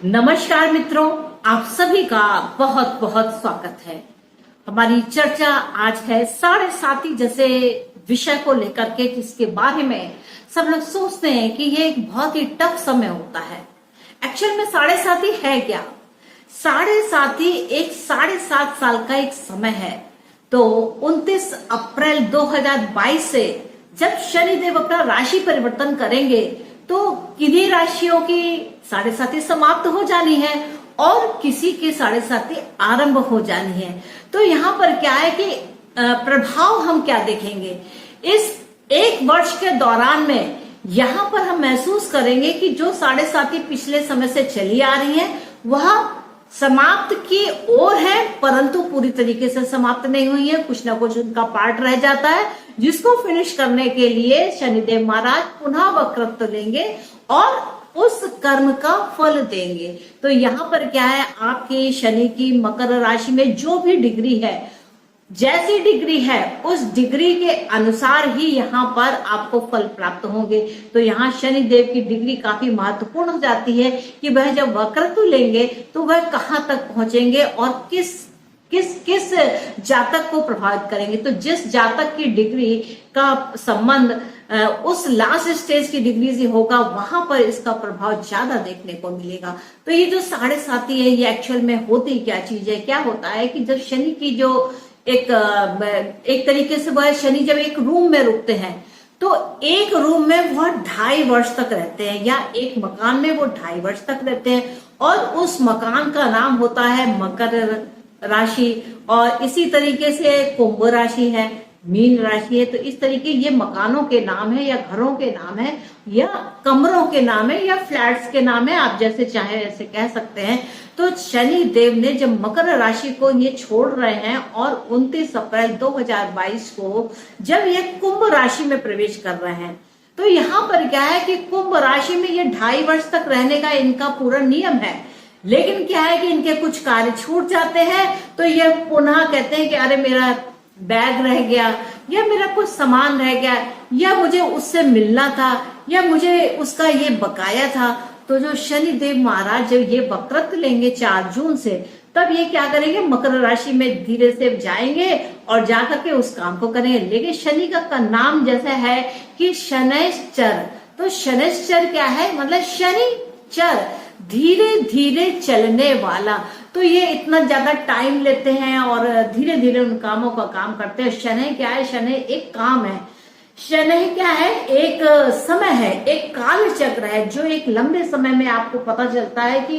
नमस्कार मित्रों, आप सभी का बहुत बहुत स्वागत है। हमारी चर्चा आज है साढ़े साती जैसे विषय को लेकर के, जिसके बारे में सब लोग सोचते हैं कि ये एक बहुत ही टफ समय होता है। एक्चुअल में साढ़े साती है क्या? साढ़े साती एक 7.5 साल का एक समय है। तो 29 अप्रैल 2022 से जब शनिदेव अपना राशि परिवर्तन करेंगे तो किन्हीं राशियों की साढ़े साती समाप्त हो जानी है और किसी की साढ़े साती आरंभ हो जानी है। तो यहाँ पर क्या है कि प्रभाव हम क्या देखेंगे इस एक वर्ष के दौरान में। यहाँ पर हम महसूस करेंगे कि जो साढ़े साती पिछले समय से चली आ रही है वह समाप्त की ओर है, परंतु पूरी तरीके से समाप्त नहीं हुई है। कुछ ना कुछ उनका पार्ट रह जाता है, जिसको फिनिश करने के लिए शनिदेव महाराज पुनः वक्रत्व लेंगे और उस कर्म का फल देंगे। तो यहाँ पर क्या है, आपकी शनि की मकर राशि में जो भी डिग्री है, जैसी डिग्री है उस डिग्री के अनुसार ही यहाँ पर आपको फल प्राप्त होंगे। तो यहाँ शनि देव की डिग्री काफी महत्वपूर्ण हो जाती है कि वह जब वक्रत्व लेंगे तो वह कहाँ तक पहुंचेंगे और किस किस किस जातक को प्रभावित करेंगे। तो जिस जातक की डिग्री का संबंध उस लास्ट स्टेज की डिग्री से होगा, वहां पर इसका प्रभाव ज्यादा देखने को मिलेगा। तो ये जो साढ़े साती है, ये एक्चुअल में होती क्या चीज है? क्या होता है कि जब शनि की जो एक तरीके से वह शनि जब एक रूम में रुकते हैं तो एक रूम में वह 2.5 वर्ष तक रहते हैं, या एक मकान में वो 2.5 वर्ष तक रहते हैं, और उस मकान का नाम होता है मकर राशि। और इसी तरीके से कुंभ राशि है, मीन राशि है। तो इस तरीके ये मकानों के नाम है, या घरों के नाम है, या कमरों के नाम है, या फ्लैट्स के नाम है, आप जैसे चाहे ऐसे कह सकते हैं। तो शनि देव ने जब मकर राशि को ये छोड़ रहे हैं और 29 अप्रैल 2022 को जब ये कुंभ राशि में प्रवेश कर रहे हैं, तो यहाँ पर क्या है कि कुंभ राशि में ये 2.5 वर्ष तक रहने का इनका पूरा नियम है। लेकिन क्या है कि इनके कुछ कार्य छूट जाते हैं, तो ये पुनः कहते हैं कि अरे मेरा बैग रह गया, या मेरा कुछ सामान रह गया, या मुझे उससे मिलना था, या मुझे उसका ये बकाया था। तो जो शनि देव महाराज जब ये वक्रत्व लेंगे 4 जून से, तब ये क्या करेंगे, मकर राशि में धीरे से जाएंगे और जाकर के उस काम को करेंगे। लेकिन शनि का नाम जैसा है कि शनैश्चर, तो शनैश्चर क्या है, मतलब शनिचर, धीरे धीरे चलने वाला। तो ये इतना ज्यादा टाइम लेते हैं और धीरे धीरे उन कामों का काम करते हैं। शनि क्या है, शनि एक काम है, शनि क्या है, एक समय है, एक काल चक्र है, जो एक लंबे समय में आपको पता चलता है कि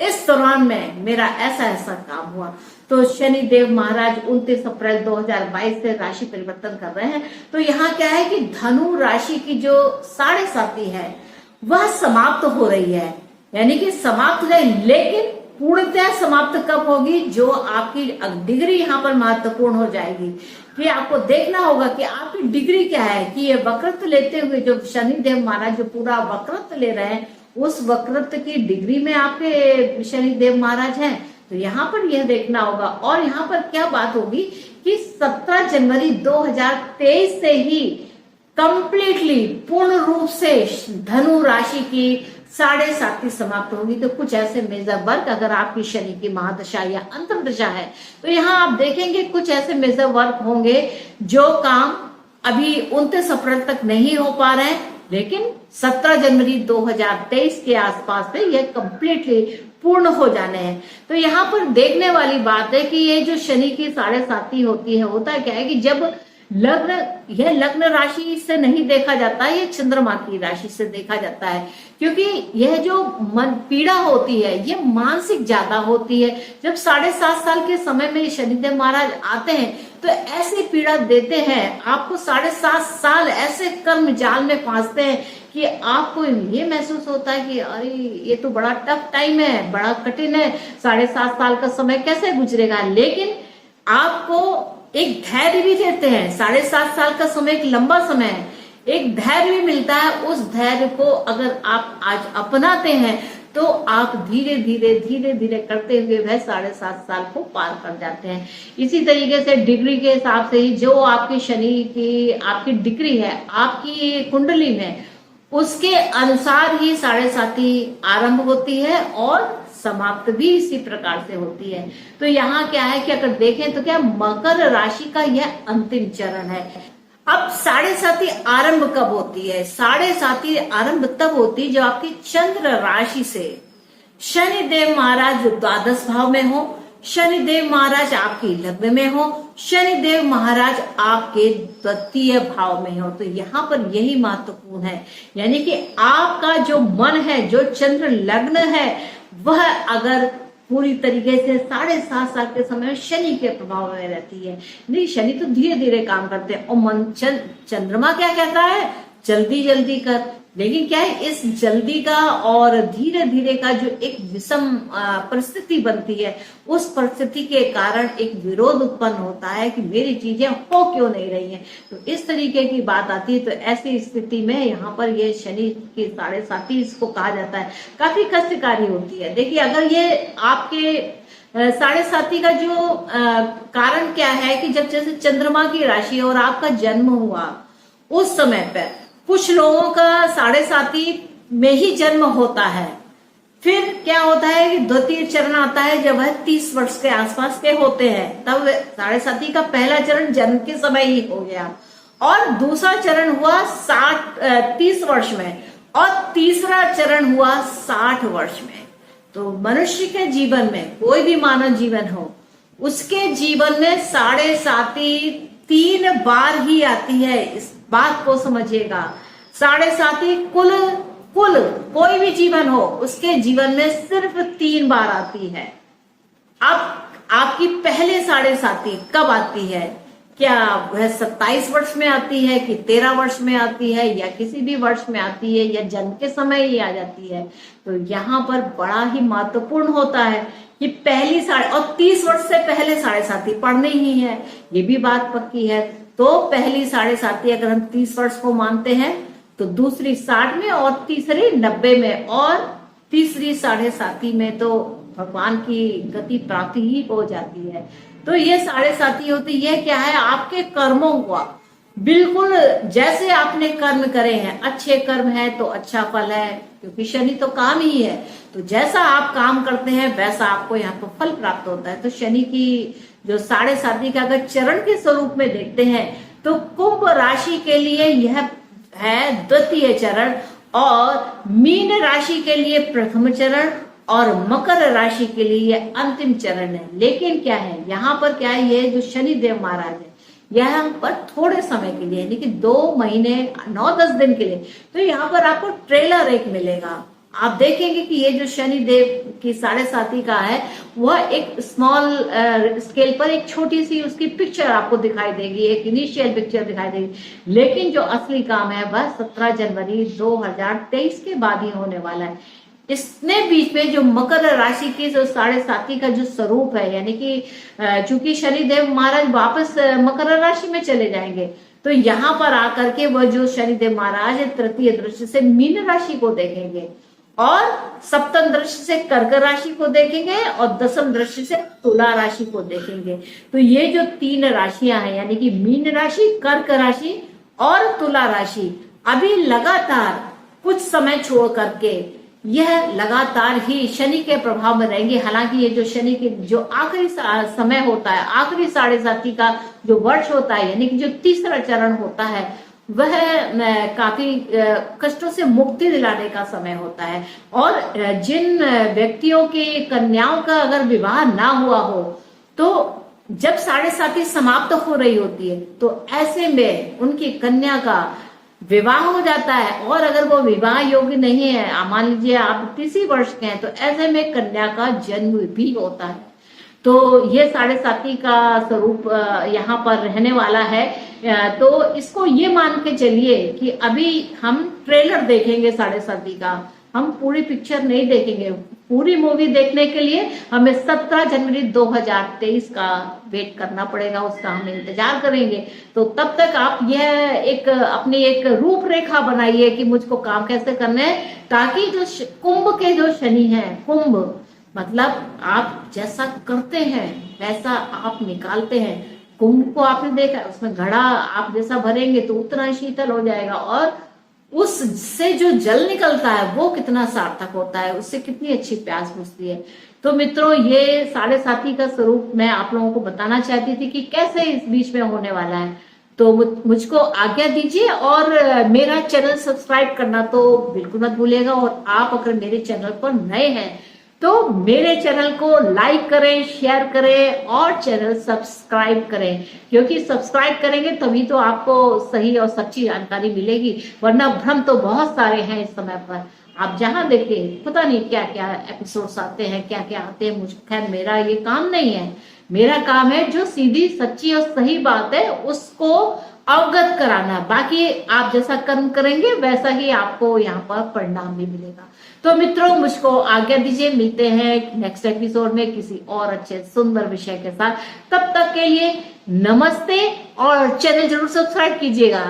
इस दौरान में मेरा ऐसा ऐसा काम हुआ। तो शनि देव महाराज 29 अप्रैल 2022 से राशि परिवर्तन कर रहे हैं। तो यहाँ क्या है कि धनु राशि की जो साढ़े साती है वह समाप्त हो रही है, यानी कि समाप्त नहीं, लेकिन पूर्णतः समाप्त कब होगी, जो आपकी डिग्री यहाँ पर महत्वपूर्ण हो जाएगी। फिर आपको देखना होगा कि आपकी डिग्री क्या है, कि ये वक्रत्व लेते हुए जो शनि देव महाराज जो पूरा वक्रत्व ले रहे हैं, उस वक्रत्व की डिग्री में आपके शनि देव महाराज हैं। तो यहाँ पर यह देखना होगा। और यहाँ पर क्या बात होगी कि 17 जनवरी 2023 से ही कंप्लीटली पूर्ण रूप से धनु राशि की साढ़े साती समाप्त होगी। तो कुछ ऐसे मेजर वर्क, अगर आपकी शनि की महादशा या अंतर्दशा है, तो यहाँ आप देखेंगे कुछ ऐसे मेजर वर्क होंगे जो काम अभी 29 अप्रैल तक नहीं हो पा रहे हैं, लेकिन 17 जनवरी 2023 के आसपास में यह कंप्लीटली पूर्ण हो जाने हैं। तो यहाँ पर देखने वाली बात है कि ये जो शनि की साढ़े साती होती है, होता क्या है कि जब यह लग्न राशि से नहीं देखा जाता है, यह चंद्रमा की राशि से देखा जाता है, क्योंकि यह जो मन पीड़ा होती है ये मानसिक ज्यादा होती है। जब 7.5 साल के समय में शनिदेव महाराज आते हैं तो ऐसी पीड़ा देते हैं आपको, 7.5 साल ऐसे कर्म जाल में फांसते हैं कि आपको ये महसूस होता है कि अरे ये तो बड़ा टफ टाइम है, बड़ा कठिन है, 7.5 साल का समय कैसे गुजरेगा। लेकिन आपको एक धैर्य भी देते हैं, 7.5 साल का समय एक लंबा समय है, एक धैर्य भी मिलता है। उस धैर्य को अगर आप आज अपनाते हैं तो आप धीरे धीरे धीरे धीरे करते हुए वह 7.5 साल को पार कर जाते हैं। इसी तरीके से डिग्री के हिसाब से ही जो आपकी शनि की आपकी डिग्री है आपकी कुंडली में, उसके अनुसार ही साढ़े साथी आरंभ होती है और समाप्त भी इसी प्रकार से होती है। तो यहाँ क्या है कि अगर देखें तो क्या मकर राशि का यह अंतिम चरण है। अब साढ़े साथी आरंभ कब होती है? साढ़े साथी आरंभ तब होती है जब आपकी चंद्र राशि से शनि देव महाराज द्वादश भाव में हो, शनि देव महाराज आपकी लग्न में हो, शनि देव महाराज आपके द्वितीय भाव में हो। तो यहाँ पर यही महत्वपूर्ण है, यानी कि आपका जो मन है, जो चंद्र लग्न है, वह अगर पूरी तरीके से 7.5 साल के समय में शनि के प्रभाव में रहती है। नहीं, शनि तो धीरे धीरे काम करते हैं और मन चंद्रमा क्या कहता है? जल्दी जल्दी कर। लेकिन क्या है, इस जल्दी का और धीरे धीरे का जो एक विषम परिस्थिति बनती है, उस परिस्थिति के कारण एक विरोध उत्पन्न होता है कि मेरी चीजें हो क्यों नहीं रही हैं। तो इस तरीके की बात आती है। तो ऐसी स्थिति में यहाँ पर ये शनि की साढ़े साथी इसको कहा जाता है, काफी कष्टकारी होती है। देखिए, अगर ये आपके साढ़े साथी का जो कारण क्या है कि जब जैसे चंद्रमा की राशि और आपका जन्म हुआ उस समय पर कुछ लोगों का साढ़े साथी में ही जन्म होता है। फिर क्या होता है कि द्वितीय चरण आता है जब वह 30 वर्ष के आसपास के होते हैं, तब साढ़े साथी का पहला चरण जन्म के समय ही हो गया और दूसरा चरण हुआ 30 वर्ष में और तीसरा चरण हुआ 60 वर्ष में। तो मनुष्य के जीवन में, कोई भी मानव जीवन हो, उसके जीवन में साढ़े साथी 3 बार ही आती है। इस बात को समझिएगा, साढ़े साथी कुल कोई भी जीवन हो उसके जीवन में सिर्फ 3 बार आती है। अब आपकी पहले साढ़े साथी कब आती है? क्या वह 27 वर्ष में आती है कि 13 वर्ष में आती है या किसी भी वर्ष में आती है या जन्म के समय ही आ जाती है? तो यहाँ पर बड़ा ही महत्वपूर्ण होता है कि पहली साढ़े और 30 वर्ष से पहले साढ़े साथी पढ़ने ही है, ये भी बात पक्की है। तो पहली साढ़े साथी अगर हम 30 वर्ष को मानते हैं तो दूसरी 60 में और तीसरी 90 में और तीसरी साढ़े साथी में तो भगवान की गति प्राप्ति ही हो जाती है। तो ये साढ़े साथी होती है क्या है? आपके कर्मों का बिल्कुल जैसे आपने कर्म करे हैं, अच्छे कर्म है तो अच्छा फल है, क्योंकि शनि तो काम ही है। तो जैसा आप काम करते हैं वैसा आपको यहाँ पर फल प्राप्त होता है। तो शनि की जो साढ़े साथी का अगर चरण के स्वरूप में देखते हैं तो कुंभ राशि के लिए यह है द्वितीय चरण और मीन राशि के लिए प्रथम चरण और मकर राशि के लिए यह अंतिम चरण है। लेकिन क्या है यहाँ पर, क्या है, ये जो शनि देव महाराज है यहाँ पर थोड़े समय के लिए, यानी कि 2 महीने 9-10 दिन के लिए। तो यहाँ पर आपको ट्रेलर एक मिलेगा। आप देखेंगे कि ये जो शनि देव की साढ़े साथी का है वह एक स्मॉल स्केल पर एक छोटी सी उसकी पिक्चर आपको दिखाई देगी, एक इनिशियल पिक्चर दिखाई देगी। लेकिन जो असली काम है वह 17 जनवरी 2023 के बाद ही होने वाला है। इसने बीच में जो मकर राशि की जो साढ़े साथी का जो स्वरूप है, यानी कि चूंकि शनिदेव महाराज वापस मकर राशि में चले जाएंगे, तो यहाँ पर आकर के वह जो शनिदेव महाराज तृतीय दृष्टि से मीन राशि को देखेंगे और सप्तम दृष्टि से कर्क राशि को देखेंगे और दसम दृष्टि से तुला राशि को देखेंगे। तो ये जो 3 राशियां हैं, यानी कि मीन राशि, कर्क राशि और तुला राशि, अभी लगातार कुछ समय छोड़ करके यह लगातार ही शनि के प्रभाव में रहेंगे। हालांकि ये जो शनि के जो आखिरी समय होता है, आखिरी साढ़े साथी का जो वर्ष होता है, यानी कि जो तीसरा चरण होता है, वह काफी कष्टों से मुक्ति दिलाने का समय होता है। और जिन व्यक्तियों के कन्याओं का अगर विवाह ना हुआ हो, तो जब साढ़े साथी समाप्त हो रही होती है तो ऐसे में उनकी कन्या का विवाह हो जाता है। और अगर वो विवाह योग्य नहीं है, मान लीजिए आप 30 वर्ष के हैं, तो ऐसे में कन्या का जन्म भी होता है। तो ये साढ़े साथी का स्वरूप यहाँ पर रहने वाला है। तो इसको ये मान के चलिए कि अभी हम ट्रेलर देखेंगे साढ़े साथी का, हम पूरी पिक्चर नहीं देखेंगे। पूरी मूवी देखने के लिए हमें 17 जनवरी 2023 का वेट करना पड़ेगा, उसका हम इंतजार करेंगे। तो तब तक आप यह एक अपनी एक रूपरेखा बनाइए कि मुझको काम कैसे करना है, ताकि जो कुंभ के जो शनि हैं, कुंभ मतलब आप जैसा करते हैं वैसा आप निकालते हैं। कुंभ को आपने देखा, उसमें घड़ा आप जैसा भरेंगे तो उतना शीतल हो जाएगा और उससे जो जल निकलता है वो कितना सार्थक होता है, उससे कितनी अच्छी प्यास बुझती है। तो मित्रों, ये साढ़े साथी का स्वरूप मैं आप लोगों को बताना चाहती थी कि कैसे इस बीच में होने वाला है। तो मुझको आज्ञा दीजिए, और मेरा चैनल सब्सक्राइब करना तो बिल्कुल मत भूलिएगा। और आप अगर मेरे चैनल पर नए हैं तो मेरे चैनल को लाइक करें, शेयर करें और चैनल सब्सक्राइब करें, क्योंकि सब्सक्राइब करेंगे तभी तो आपको सही और सच्ची जानकारी मिलेगी। वरना भ्रम तो बहुत सारे हैं इस समय पर, आप जहां देखें पता नहीं क्या क्या एपिसोड्स आते हैं, क्या क्या आते हैं। मुझे खैर मेरा ये काम नहीं है, मेरा काम है जो सीधी सच्ची और सही बात है उसको अवगत कराना। बाकी आप जैसा कर्म करेंगे वैसा ही आपको यहाँ पर परिणाम भी मिलेगा। तो मित्रों, मुझको आज्ञा दीजिए, मिलते हैं नेक्स्ट एपिसोड में किसी और अच्छे सुंदर विषय के साथ। तब तक के लिए नमस्ते, और चैनल जरूर सब्सक्राइब कीजिएगा।